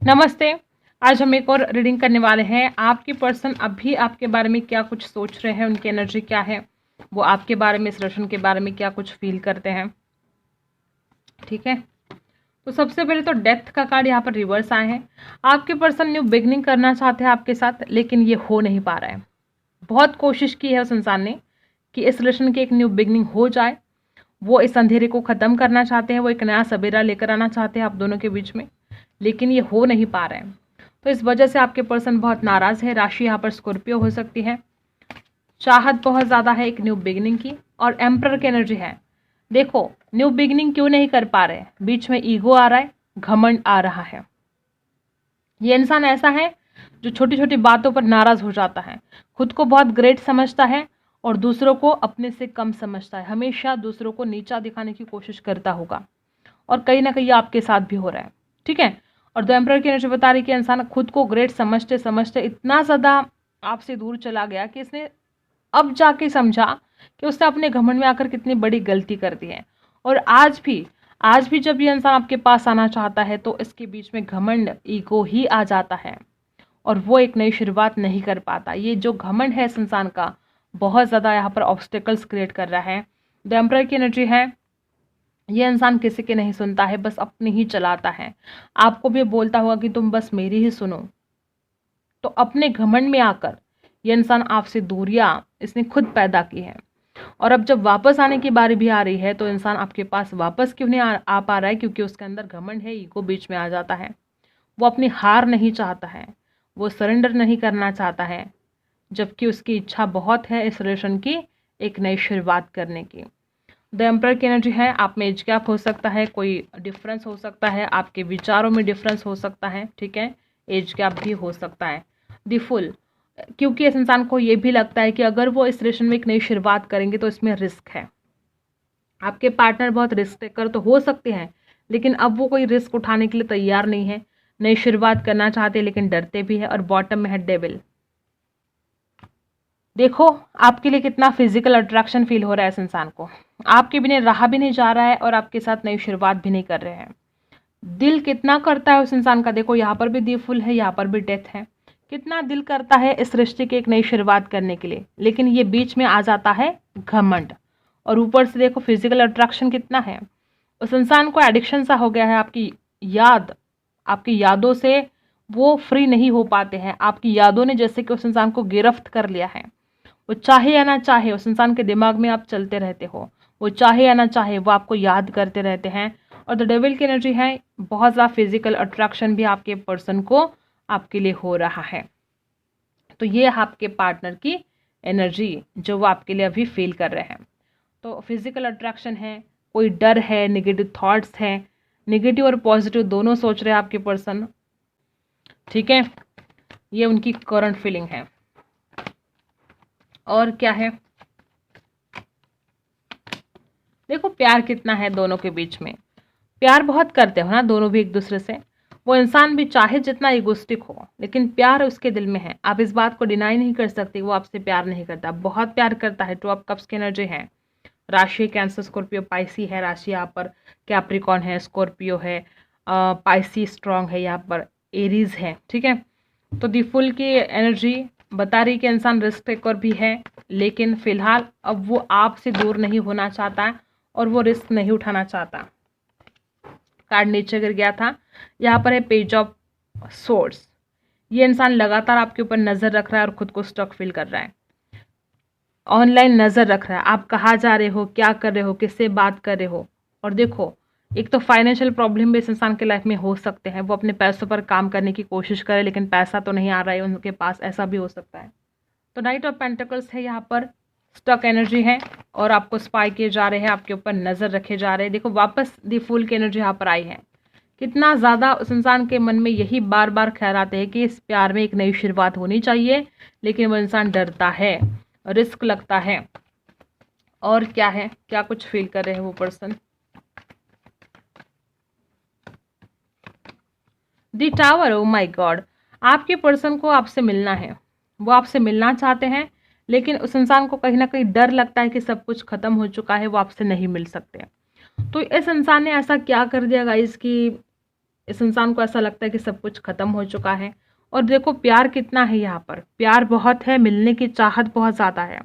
नमस्ते। आज हम एक और रीडिंग करने वाले हैं। आपकी पर्सन अभी आपके बारे में क्या कुछ सोच रहे हैं, उनकी एनर्जी क्या है, वो आपके बारे में, इस रिलेशन के बारे में क्या कुछ फील करते हैं। ठीक है, तो सबसे पहले तो डेथ का कार्ड यहाँ पर रिवर्स आए हैं। आपके पर्सन न्यू बिगनिंग करना चाहते हैं आपके साथ, लेकिन ये हो नहीं पा रहा है। बहुत कोशिश की है उस इंसान ने कि इस रिलेशन की एक न्यू बिगनिंग हो जाए। वो इस अंधेरे को ख़त्म करना चाहते हैं, वो एक नया सवेरा लेकर आना चाहते हैं आप दोनों के बीच में, लेकिन ये हो नहीं पा रहा है। तो इस वजह से आपके पर्सन बहुत नाराज़ है। राशि यहाँ पर स्कॉर्पियो हो सकती है। चाहत बहुत ज़्यादा है एक न्यू बिगनिंग की, और एम्परर की एनर्जी है। देखो, न्यू बिगनिंग क्यों नहीं कर पा रहे, बीच में ईगो आ रहा है, घमंड आ रहा है। ये इंसान ऐसा है जो छोटी छोटी बातों पर नाराज़ हो जाता है, खुद को बहुत ग्रेट समझता है और दूसरों को अपने से कम समझता है, हमेशा दूसरों को नीचा दिखाने की कोशिश करता होगा, और कहीं ना कहीं आपके साथ भी हो रहा है। ठीक है, और द एम्परर की एनर्जी बता रही कि इंसान खुद को ग्रेट समझते समझते इतना ज़्यादा आपसे दूर चला गया कि इसने अब जाके समझा कि उसने अपने घमंड में आकर कितनी बड़ी गलती कर दी है। और आज भी जब ये इंसान आपके पास आना चाहता है तो इसके बीच में घमंड, ईगो ही आ जाता है, और वो एक नई शुरुआत नहीं कर पाता। ये जो घमंड है इस इंसान का, बहुत ज़्यादा यहाँ पर ऑब्स्टेकल्स क्रिएट कर रहा है। द एम्परर की एनर्जी है, ये इंसान किसी की नहीं सुनता है, बस अपनी ही चलाता है। आपको भी बोलता होगा कि तुम बस मेरी ही सुनो। तो अपने घमंड में आकर ये इंसान आपसे दूरियां इसने खुद पैदा की है, और अब जब वापस आने की बारी भी आ रही है तो इंसान आपके पास वापस क्यों नहीं आ पा रहा है, क्योंकि उसके अंदर घमंड है, ईगो बीच में आ जाता है। वो अपनी हार नहीं चाहता है, वो सरेंडर नहीं करना चाहता है, जबकि उसकी इच्छा बहुत है इस रिलेशन की एक नई शुरुआत करने की। द एम्परर की एनर्जी है, आप में एज गैप हो सकता है, कोई डिफरेंस हो सकता है, आपके विचारों में डिफरेंस हो सकता है। ठीक है, एज गैप भी हो सकता है। द फुल, क्योंकि इस इंसान को ये भी लगता है कि अगर वो इस रिलेशन में एक नई शुरुआत करेंगे तो इसमें रिस्क है। आपके पार्टनर बहुत रिस्क टेकर तो हो सकते हैं, लेकिन अब वो कोई रिस्क उठाने के लिए तैयार नहीं है। नई शुरुआत करना चाहते हैं लेकिन डरते भी है। और बॉटम में है डेविल। देखो, आपके लिए कितना फिजिकल अट्रैक्शन फील हो रहा है इस इंसान को, आपके बिना रहा भी नहीं जा रहा है और आपके साथ नई शुरुआत भी नहीं कर रहे हैं। दिल कितना करता है उस इंसान का, देखो यहाँ पर भी दी फुल है, यहाँ पर भी डेथ है। कितना दिल करता है इस रिश्ते की एक नई शुरुआत करने के लिए, लेकिन ये बीच में आ जाता है घमंड। और ऊपर से देखो फिजिकल अट्रैक्शन कितना है। उस इंसान को एडिक्शन सा हो गया है, आपकी यादों से वो फ्री नहीं हो पाते हैं। आपकी यादों ने जैसे कि उस इंसान को गिरफ्त कर लिया है। वो चाहे या ना चाहे उस इंसान के दिमाग में आप चलते रहते हो, वो चाहे या ना चाहे वो आपको याद करते रहते हैं। और द डेविल की एनर्जी है, बहुत ज़्यादा फिजिकल अट्रैक्शन भी आपके पर्सन को आपके लिए हो रहा है। तो ये आपके पार्टनर की एनर्जी जो वो आपके लिए अभी फील कर रहे हैं। तो फिजिकल अट्रैक्शन है, कोई डर है, नेगेटिव थॉट्स हैं, नेगेटिव और पॉजिटिव दोनों सोच रहे हैं आपके पर्सन। ठीक है, ये उनकी करंट फीलिंग है। और क्या है, देखो प्यार कितना है दोनों के बीच में। प्यार बहुत करते हो ना दोनों भी एक दूसरे से। वो इंसान भी चाहे जितना इगोस्टिक हो, लेकिन प्यार उसके दिल में है। आप इस बात को डिनाई नहीं कर सकते, वो आपसे प्यार नहीं करता, बहुत प्यार करता है। टू ऑफ कप्स की एनर्जी है, राशि कैंसर, स्कॉर्पियो, पाइसी है राशि यहाँ पर, कैप्रिकॉन है, स्कॉर्पियो है, पाइसी स्ट्रॉन्ग है यहाँ पर, एरीज है। ठीक है, तो दी फुल की एनर्जी बता रही कि इंसान रिस्क टेकर भी है, लेकिन फिलहाल अब वो आपसे दूर नहीं होना चाहता है और वो रिस्क नहीं उठाना चाहता। कार्ड नीचे गिर गया था, यहाँ पर है पेज ऑफ सोर्स। ये इंसान लगातार आपके ऊपर नज़र रख रहा है और खुद को स्टक फील कर रहा है, ऑनलाइन नज़र रख रहा है। आप कहाँ जा रहे हो, क्या कर रहे हो, किससे बात कर रहे हो। और देखो, एक तो फाइनेंशियल प्रॉब्लम भी इस इंसान के लाइफ में हो सकते हैं। वो अपने पैसों पर काम करने की कोशिश करे, लेकिन पैसा तो नहीं आ रहा है उनके पास, ऐसा भी हो सकता है। तो नाइट ऑफ पेंटिकल्स है यहाँ पर, स्टक एनर्जी है, और आपको स्पाई किए जा रहे हैं, आपके ऊपर नज़र रखे जा रहे हैं। देखो वापस दी फूल की एनर्जी यहाँ पर आई है। कितना ज़्यादा उस इंसान के मन में यही बार बार ख्याल आते हैं कि इस प्यार में एक नई शुरुआत होनी चाहिए, लेकिन वो इंसान डरता है, रिस्क लगता है। और क्या है, क्या कुछ फील कर रहे हैं वो person. The tower, oh my God, आपके पर्सन को आपसे मिलना है, वो आपसे मिलना चाहते हैं, लेकिन उस इंसान को कहीं ना कहीं डर लगता है कि सब कुछ खत्म हो चुका है, वो आपसे नहीं मिल सकते। तो इस इंसान ने ऐसा क्या कर दिया गाइस कि इस इंसान को ऐसा लगता है कि सब कुछ ख़त्म हो चुका है। और देखो प्यार कितना है यहाँ पर, प्यार बहुत है, मिलने की चाहत बहुत ज़्यादा है।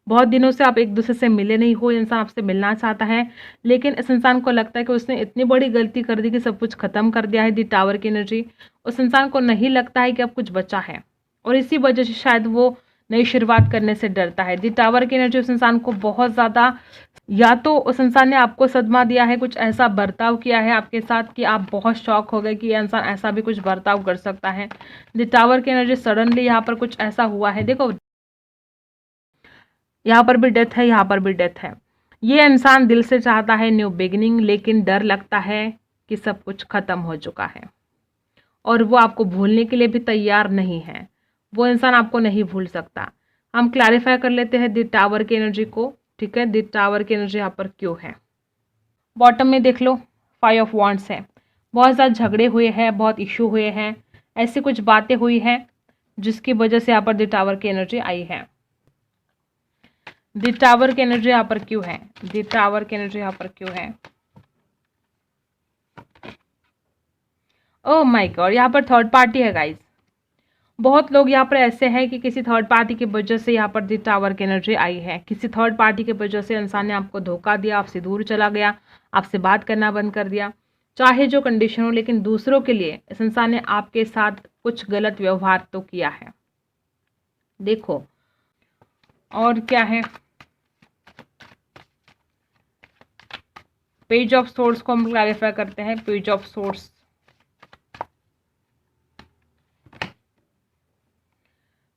बहुत दिनों से आप एक दूसरे से मिले नहीं हो, ये इंसान आपसे मिलना चाहता है, लेकिन इस इंसान को लगता है कि उसने इतनी बड़ी गलती कर दी कि सब कुछ ख़त्म कर दिया है। दी टावर की एनर्जी, उस इंसान को नहीं लगता है कि अब कुछ बचा है, और इसी वजह से शायद वो नई शुरुआत करने से डरता है। दी टावर की एनर्जी उस इंसान को बहुत ज़्यादा, या तो उस इंसान ने आपको सदमा दिया है, कुछ ऐसा बर्ताव किया है आपके साथ कि आप बहुत शॉक हो गए कि ये इंसान ऐसा भी कुछ बर्ताव कर सकता है। दी टावर की एनर्जी, सडनली यहाँ पर कुछ ऐसा हुआ है। देखो यहाँ पर भी डेथ है, यहाँ पर भी डेथ है। ये इंसान दिल से चाहता है न्यू बिगिनिंग, लेकिन डर लगता है कि सब कुछ खत्म हो चुका है, और वो आपको भूलने के लिए भी तैयार नहीं है। वो इंसान आपको नहीं भूल सकता। हम क्लैरिफाई कर लेते हैं दी टावर की एनर्जी को, ठीक है। दी टावर की एनर्जी यहाँ पर क्यों है? बॉटम में देख लो, 5 ऑफ वांड्स है। बहुत ज़्यादा झगड़े हुए हैं, बहुत इशू हुए हैं, ऐसी कुछ बातें हुई हैं जिसकी वजह से यहाँ पर दी टावर की एनर्जी आई है। दी टावर की एनर्जी यहाँ पर क्यों है? दी टावर की एनर्जी यहाँ पर क्यों है? ओह माय गॉड, यहाँ पर थर्ड पार्टी है गाइस। बहुत लोग यहाँ पर ऐसे हैं कि किसी थर्ड पार्टी की वजह से यहाँ पर दी टावर की एनर्जी आई है। किसी थर्ड पार्टी की वजह से इंसान ने आपको धोखा दिया, आपसे दूर चला गया, आपसे बात करना बंद कर दिया, चाहे जो कंडीशन हो, लेकिन दूसरों के लिए इस इंसान ने आपके साथ कुछ गलत व्यवहार तो किया है। देखो और क्या है, पेज ऑफ सोर्स को हम क्लैरिफाई करते हैं। Page of source,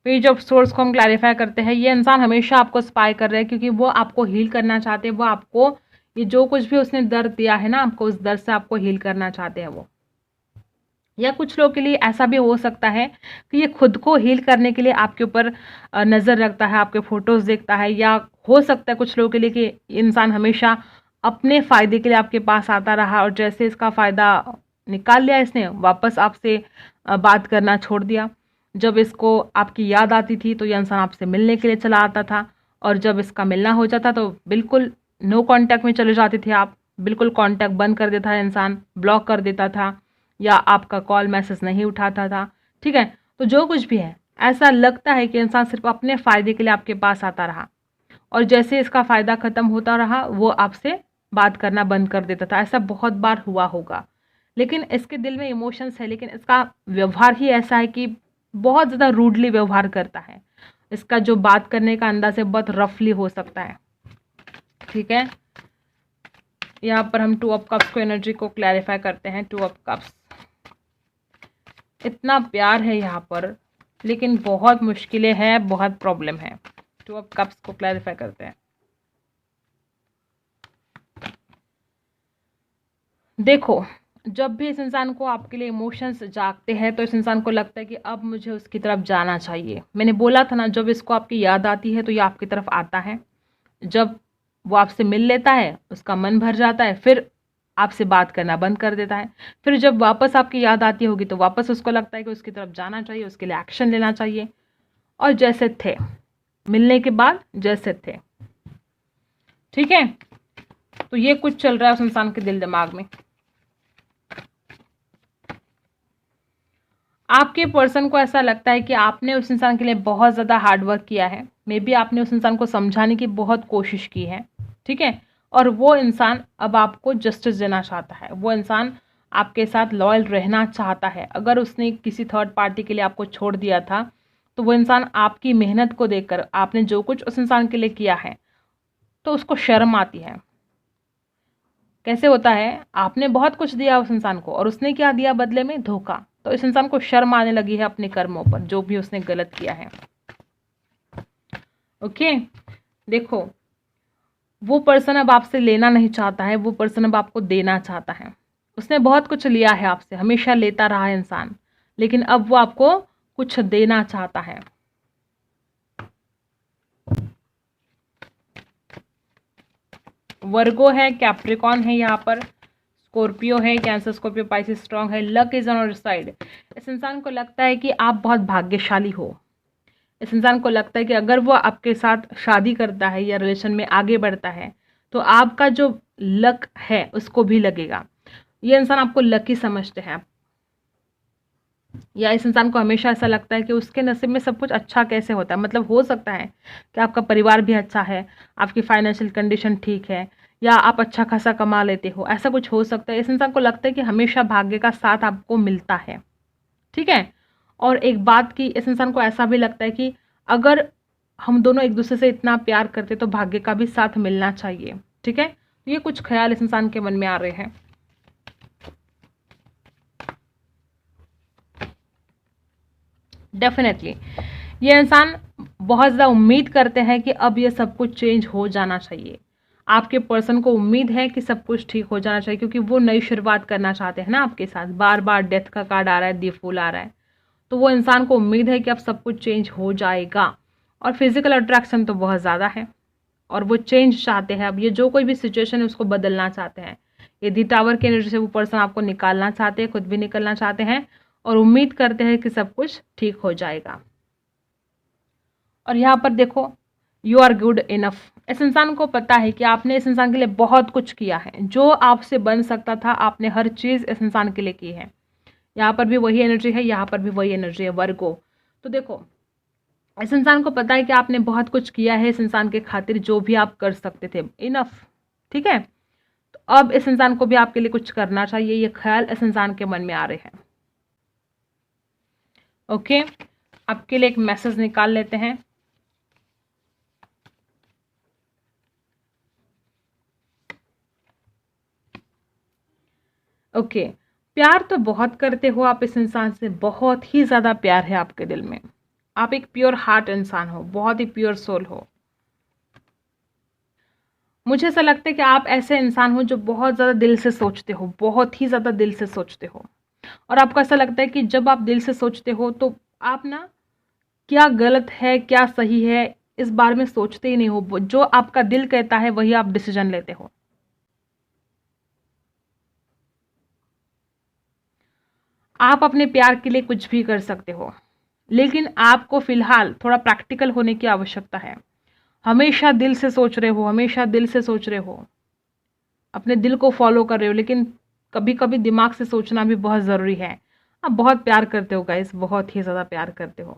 page of source को हम क्लैरिफाई करते हैं। ये इंसान हमेशा आपको स्पाई कर रहा है, क्योंकि वो आपको हील करना चाहते हैं। वो आपको, ये जो कुछ भी उसने दर्द दिया है ना आपको, उस दर्द से आपको हील करना चाहते हैं वो। या कुछ लोगों के लिए ऐसा भी हो सकता है कि ये खुद को हील करने के लिए आपके ऊपर नज़र रखता है, आपके फोटोज़ देखता है। या हो सकता है कुछ लोगों के लिए कि इंसान हमेशा अपने फ़ायदे के लिए आपके पास आता रहा, और जैसे इसका फ़ायदा निकाल लिया इसने, वापस आपसे बात करना छोड़ दिया। जब इसको आपकी याद आती थी तो यह इंसान आपसे मिलने के लिए चला आता था, और जब इसका मिलना हो जाता तो बिल्कुल नो कांटेक्ट में चले जाते थे आप, बिल्कुल कांटेक्ट बंद कर देता है इंसान, ब्लॉक कर देता था, या आपका कॉल मैसेज नहीं उठाता था, ठीक है। तो जो कुछ भी है, ऐसा लगता है कि इंसान सिर्फ अपने फ़ायदे के लिए आपके पास आता रहा, और जैसे इसका फ़ायदा ख़त्म होता रहा वो आपसे बात करना बंद कर देता था। ऐसा बहुत बार हुआ होगा, लेकिन इसके दिल में इमोशंस है, लेकिन इसका व्यवहार ही ऐसा है कि बहुत ज़्यादा रूडली व्यवहार करता है। इसका जो बात करने का अंदाज है बहुत रफली हो सकता है, ठीक है। यहाँ पर हम 2 ऑफ कप्स को एनर्जी को क्लैरिफाई करते हैं। 2 ऑफ कप्स, इतना प्यार है यहाँ पर, लेकिन बहुत मुश्किलें हैं, बहुत प्रॉब्लम है। 2 ऑफ कप्स को क्लैरिफाई करते हैं। देखो, जब भी इस इंसान को आपके लिए इमोशंस जागते हैं तो इस इंसान को लगता है कि अब मुझे उसकी तरफ जाना चाहिए। मैंने बोला था ना, जब इसको आपकी याद आती है तो ये आपकी तरफ आता है। जब वो आपसे मिल लेता है, उसका मन भर जाता है, फिर आपसे बात करना बंद कर देता है। फिर जब वापस आपकी याद आती होगी तो वापस उसको लगता है कि उसकी तरफ जाना चाहिए, उसके लिए एक्शन लेना चाहिए, और जैसे थे मिलने के बाद जैसे थे, ठीक है। तो ये कुछ चल रहा है उस इंसान के दिल दिमाग में। आपके पर्सन को ऐसा लगता है कि आपने उस इंसान के लिए बहुत ज़्यादा हार्ड वर्क किया है, मे बी आपने उस इंसान को समझाने की बहुत कोशिश की है, ठीक है। और वो इंसान अब आपको जस्टिस देना चाहता है, वो इंसान आपके साथ लॉयल रहना चाहता है। अगर उसने किसी थर्ड पार्टी के लिए आपको छोड़ दिया था तो वो इंसान आपकी मेहनत को देखकर, आपने जो कुछ उस इंसान के लिए किया है, तो उसको शर्म आती है। कैसे होता है, आपने बहुत कुछ दिया उस इंसान को और उसने क्या दिया बदले में? धोखा। तो इस इंसान को शर्म आने लगी है अपने कर्मों पर, जो भी उसने गलत किया है। ओके, देखो वो पर्सन अब आपसे लेना नहीं चाहता है, वो पर्सन अब आपको देना चाहता है। उसने बहुत कुछ लिया है आपसे, हमेशा लेता रहा है इंसान, लेकिन अब वो आपको कुछ देना चाहता है। वर्गो है, कैप्रिकॉन है, यहाँ पर स्कॉर्पियो है, कैंसर, स्कॉर्पियो, पाइसेस स्ट्रांग है। Luck is on your side. इस इंसान को लगता है कि आप बहुत भाग्यशाली हो। इस इंसान को लगता है कि अगर वो आपके साथ शादी करता है या रिलेशन में आगे बढ़ता है तो आपका जो लक है उसको भी लगेगा। ये इंसान आपको लकी समझते हैं, या इस इंसान को हमेशा ऐसा लगता है कि उसके नसीब में सब कुछ अच्छा कैसे होता है। मतलब हो सकता है कि आपका परिवार भी अच्छा है, आपकी फाइनेंशियल कंडीशन ठीक है, या आप अच्छा खासा कमा लेते हो, ऐसा कुछ हो सकता है। इस इंसान को लगता है कि हमेशा भाग्य का साथ आपको मिलता है, ठीक है। और एक बात की, इस इंसान को ऐसा भी लगता है कि अगर हम दोनों एक दूसरे से इतना प्यार करते तो भाग्य का भी साथ मिलना चाहिए, ठीक है। तो ये कुछ ख्याल इस इंसान के मन में आ रहे हैं। डेफिनेटली ये इंसान बहुत ज़्यादा उम्मीद करते हैं कि अब ये सब कुछ चेंज हो जाना चाहिए। आपके पर्सन को उम्मीद है कि सब कुछ ठीक हो जाना चाहिए, क्योंकि वो नई शुरुआत करना चाहते हैं ना आपके साथ। बार बार डेथ का कार्ड आ रहा है, दी फूल आ रहा है, तो वो इंसान को उम्मीद है कि अब सब कुछ चेंज हो जाएगा। और फिजिकल अट्रैक्शन तो बहुत ज़्यादा है, और वो चेंज चाहते हैं। अब ये जो कोई भी सिचुएशन है उसको बदलना चाहते हैं। यदि टावर की एनर्जी से वो पर्सन आपको निकालना चाहते हैं, खुद भी निकलना चाहते हैं, और उम्मीद करते हैं कि सब कुछ ठीक हो जाएगा। और यहाँ पर देखो, यू आर गुड इनफ। इस इंसान को पता है कि आपने इस इंसान के लिए बहुत कुछ किया है, जो आपसे बन सकता था आपने हर चीज़ इस इंसान के लिए की है। यहाँ पर भी वही एनर्जी है, यहाँ पर भी वही एनर्जी है, वर्गो। तो देखो, इस इंसान को पता है कि आपने बहुत कुछ किया है इस इंसान के खातिर, जो भी आप कर सकते थे, इनफ, ठीक है। तो अब इस इंसान को भी आपके लिए कुछ करना चाहिए, ये ख्याल इस इंसान के मन में आ रहे हैं। ओके, आपके लिए एक मैसेज निकाल लेते हैं। ओके, प्यार तो बहुत करते हो आप इस इंसान से, बहुत ही ज़्यादा प्यार है आपके दिल में। आप एक प्योर हार्ट इंसान हो, बहुत ही प्योर सोल हो। मुझे ऐसा लगता है कि आप ऐसे इंसान हो जो बहुत ज़्यादा दिल से सोचते हो, बहुत ही ज़्यादा दिल से सोचते हो। और आपको ऐसा लगता है कि जब आप दिल से सोचते हो तो आप ना, क्या गलत है क्या सही है इस बारे में सोचते ही नहीं हो। जो आपका दिल कहता है वही आप डिसीजन लेते हो। आप अपने प्यार के लिए कुछ भी कर सकते हो, लेकिन आपको फिलहाल थोड़ा प्रैक्टिकल होने की आवश्यकता है। हमेशा दिल से सोच रहे हो, हमेशा दिल से सोच रहे हो, अपने दिल को फॉलो कर रहे हो, लेकिन कभी कभी दिमाग से सोचना भी बहुत ज़रूरी है। आप बहुत प्यार करते हो गाइस, बहुत ही ज़्यादा प्यार करते हो।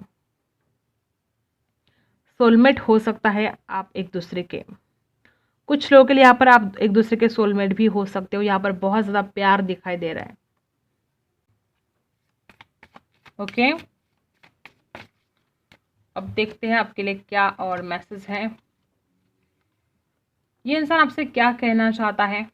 सोलमेट हो सकता है आप एक दूसरे के, कुछ लोगों के लिए यहाँ पर आप एक दूसरे के सोलमेट भी हो सकते हो। यहाँ पर बहुत ज़्यादा प्यार दिखाई दे रहा है। ओके, अब देखते हैं आपके लिए क्या और मैसेज है। ये इंसान आपसे क्या कहना चाहता है।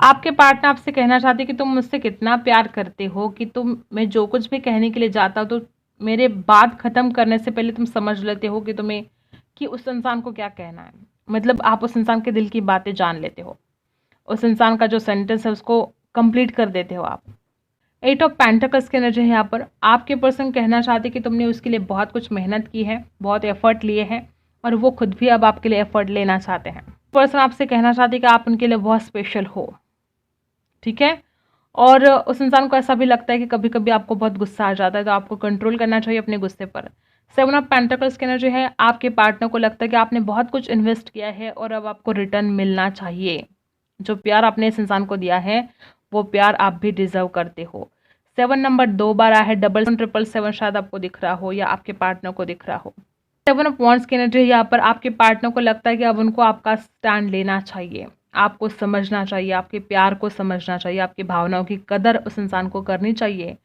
आपके पार्टनर आपसे कहना चाहते कि तुम मुझसे कितना प्यार करते हो, कि तुम, मैं जो कुछ भी कहने के लिए जाता हूँ तो मेरे बात खत्म करने से पहले तुम समझ लेते हो कि तुम्हें, कि उस इंसान को क्या कहना है। मतलब आप उस इंसान के दिल की बातें जान लेते हो, उस इंसान का जो सेंटेंस है उसको कंप्लीट कर देते हो आप। 8 ऑफ पेंटिकल्स की एनर्जी है यहाँ पर। आपके पर्सन कहना चाहते कि तुमने उसके लिए बहुत कुछ मेहनत की है, बहुत एफर्ट लिए हैं, और वो खुद भी अब आपके लिए एफर्ट लेना चाहते हैं। पर्सन आपसे कहना चाहते कि आप उनके लिए बहुत स्पेशल हो, ठीक है। और उस इंसान को ऐसा भी लगता है कि कभी कभी आपको बहुत गुस्सा आ जाता है, तो आपको कंट्रोल करना चाहिए अपने गुस्से पर। 7 ऑफ पेंटिकल्स की एनर्जी है। आपके पार्टनर को लगता है कि आपने बहुत कुछ इन्वेस्ट किया है और अब आपको रिटर्न मिलना चाहिए। जो प्यार आपने इस इंसान को दिया है वो प्यार आप भी डिजर्व करते हो। 7 नंबर 2 बार आया है, 777 शायद आपको दिख रहा हो या आपके पार्टनर को दिख रहा हो। 7 ऑफ वांड्स की एनर्जी यहाँ पर। आपके पार्टनर को लगता है कि अब उनको आपका स्टैंड लेना चाहिए, आपको समझना चाहिए, आपके प्यार को समझना चाहिए, आपकी भावनाओं की कदर उस इंसान को करनी चाहिए।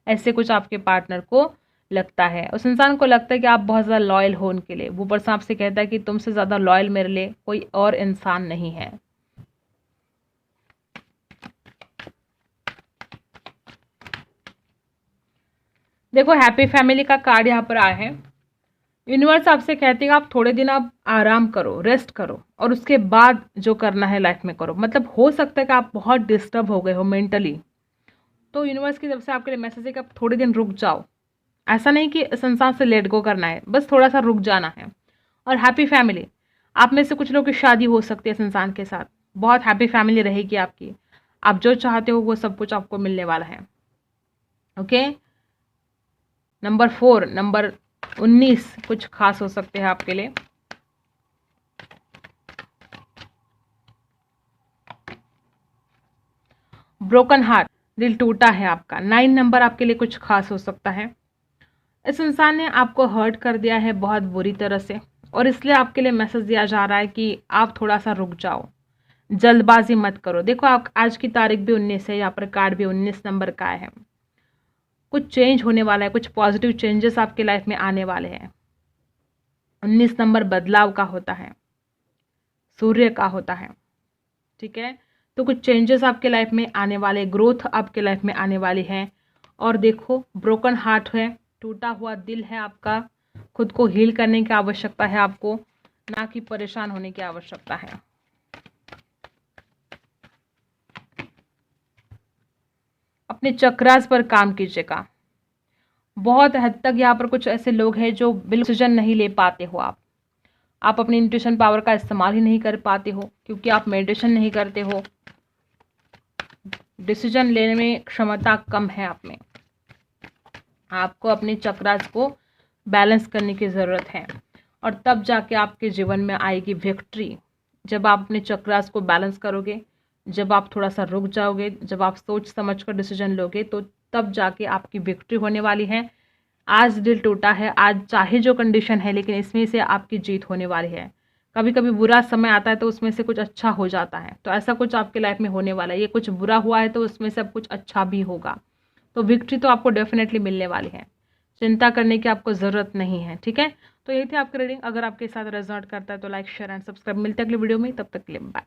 ऐसे कुछ आपके पार्टनर को लगता है। उस इंसान को लगता है कि आप बहुत ज़्यादा लॉयल हो उनके लिए। वो पर्सन आपसे कहता है कि तुमसे ज़्यादा लॉयल मेरे लिए कोई और इंसान नहीं है। देखो, हैप्पी फैमिली का कार्ड यहाँ पर आया है। यूनिवर्स आपसे कहते हैं कि आप थोड़े दिन आप आराम करो, रेस्ट करो, और उसके बाद जो करना है लाइफ में करो। मतलब हो सकता है कि आप बहुत डिस्टर्ब हो गए हो मेंटली, तो यूनिवर्स की तरफ से आपके लिए मैसेज है कि आप थोड़े दिन रुक जाओ। ऐसा नहीं कि संसार से लेट गो करना है, बस थोड़ा सा रुक जाना है। और हैप्पी फैमिली, आप में से कुछ लोगों की शादी हो सकती है इस इंसान के साथ। बहुत हैप्पी फैमिली रहेगी आपकी। आप जो चाहते हो वो सब कुछ आपको मिलने वाला है। ओके, नंबर 4, नंबर 19 कुछ खास हो सकते हैं आपके लिए। ब्रोकन हार्ट, दिल टूटा है आपका। 9 नंबर आपके लिए कुछ खास हो सकता है। इस इंसान ने आपको हर्ट कर दिया है बहुत बुरी तरह से, और इसलिए आपके लिए मैसेज दिया जा रहा है कि आप थोड़ा सा रुक जाओ, जल्दबाजी मत करो। देखो, आप आज की तारीख भी 19 है, यहाँ पर कार्ड भी 19 नंबर का है। कुछ चेंज होने वाला है, कुछ पॉजिटिव चेंजेस आपके लाइफ में आने वाले हैं। 19 नंबर बदलाव का होता है, सूर्य का होता है, ठीक है। तो कुछ चेंजेस आपके लाइफ में आने वाले, ग्रोथ आपके लाइफ में आने वाली है। और देखो, ब्रोकन हार्ट है, टूटा हुआ दिल है आपका। खुद को हील करने की आवश्यकता है आपको, ना कि परेशान होने की आवश्यकता है। अपने चक्रास पर काम कीजिएगा। बहुत हद तक यहाँ पर कुछ ऐसे लोग हैं जो बिल्कुल डिसीजन नहीं ले पाते हो। आप अपनी इंट्यूशन पावर का इस्तेमाल ही नहीं कर पाते हो, क्योंकि आप मेडिटेशन नहीं करते हो। डिसीजन लेने में क्षमता कम है आप में। आपको अपने चक्रास को बैलेंस करने की ज़रूरत है, और तब जाके आपके जीवन में आएगी विक्ट्री। जब आप अपने चक्रास को बैलेंस करोगे, जब आप थोड़ा सा रुक जाओगे, जब आप सोच समझ कर डिसीजन लोगे, तो तब जाके आपकी विक्ट्री होने वाली है। आज दिल टूटा है, आज चाहे जो कंडीशन है, लेकिन इसमें से आपकी जीत होने वाली है। कभी कभी बुरा समय आता है तो उसमें से कुछ अच्छा हो जाता है, तो ऐसा कुछ आपके लाइफ में होने वाला है। ये कुछ बुरा हुआ है तो उसमें से अब कुछ अच्छा भी होगा, तो विक्ट्री तो आपको डेफिनेटली मिलने वाली है। चिंता करने की आपको ज़रूरत नहीं है, ठीक है। तो यही थी आपकी रीडिंग। अगर आपके साथ रेजोनेट करता है तो लाइक, शेयर एंड सब्सक्राइब। मिलते हैं अगली वीडियो में, तब तक के लिए बाय।